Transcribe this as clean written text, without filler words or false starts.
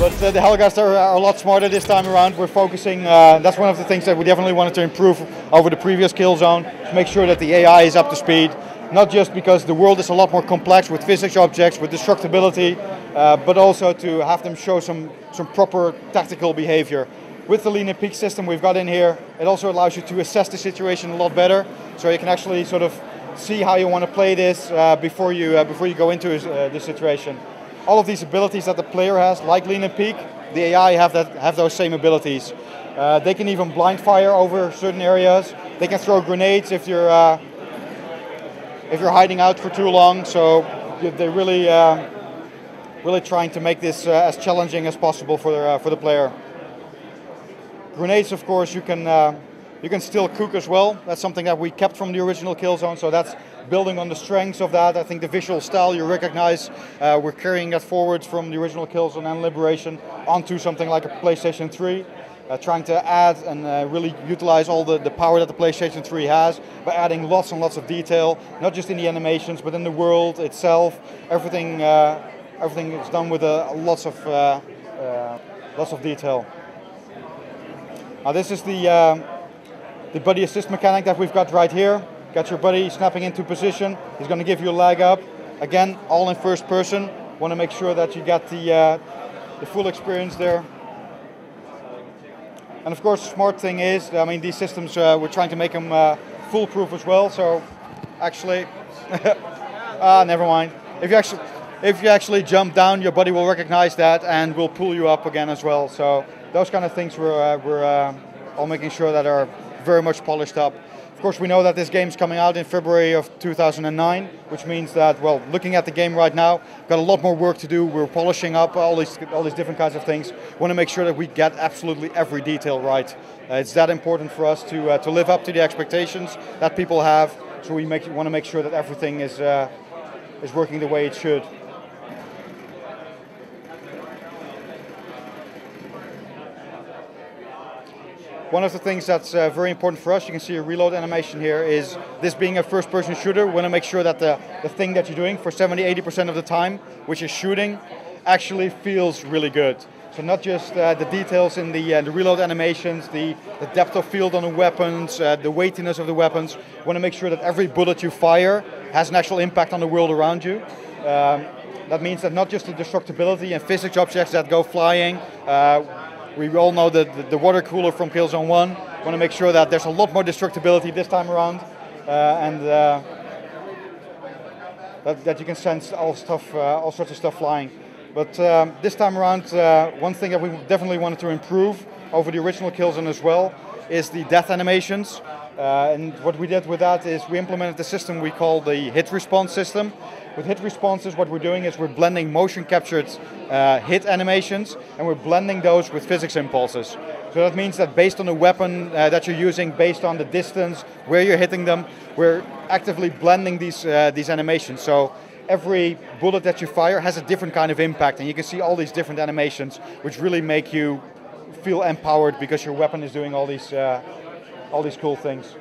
But the Helgas are a lot smarter this time around. We're focusing, that's one of the things that we definitely wanted to improve over the previous Killzone, to make sure that the AI is up to speed. Not just because the world is a lot more complex with physics objects, with destructibility, but also to have them show some proper tactical behavior. With the lean and peak system we've got in here, it also allows you to assess the situation a lot better, so you can actually sort of see how you want to play this before you go into the situation. All of these abilities that the player has, like lean and peak, the AI have those same abilities. They can even blind fire over certain areas. They can throw grenades if you're hiding out for too long. So they're really trying to make this as challenging as possible for the player. Grenades, of course, you can still cook as well. That's something that we kept from the original Killzone, so that's building on the strengths of that. I think the visual style you recognize, we're carrying that forward from the original Killzone and Liberation onto something like a PlayStation 3. Trying to add and really utilize all the power that the PlayStation 3 has by adding lots and lots of detail, not just in the animations, but in the world itself. Everything is done with lots of detail. Now this is the buddy assist mechanic that we've got right here. Got your buddy snapping into position. He's going to give you a leg up. Again, all in first person. Want to make sure that you get the full experience there. And of course, the smart thing is, I mean, these systems, we're trying to make them foolproof as well. So, actually, never mind. If you actually jump down, your buddy will recognize that and will pull you up again as well. So, those kind of things we're all making sure that are very much polished up. Of course, we know that this game's coming out in February of 2009, which means that, well, looking at the game right now, got a lot more work to do. We're polishing up all these different kinds of things. Want to make sure that we get absolutely every detail right. It's that important for us to live up to the expectations that people have. So we want to make sure that everything is working the way it should. One of the things that's very important for us, you can see a reload animation here, is this being a first-person shooter, we want to make sure that the thing that you're doing for 70–80% of the time, which is shooting, actually feels really good. So not just the details in the reload animations, the depth of field on the weapons, the weightiness of the weapons. We want to make sure that every bullet you fire has an actual impact on the world around you. That means that not just the destructibility and physics objects that go flying. We all know the water cooler from Killzone 1. Want to make sure that there's a lot more destructibility this time around, and that you can sense all sorts of stuff flying. But this time around, one thing that we definitely wanted to improve over the original Killzone as well is the death animations. And what we did with that is we implemented the system we call the hit response system. With hit responses, what we're doing is we're blending motion captured hit animations, and we're blending those with physics impulses. So that means that based on the weapon that you're using, based on the distance, where you're hitting them, we're actively blending these animations. So every bullet that you fire has a different kind of impact, and you can see all these different animations, which really make you feel empowered because your weapon is doing all these cool things.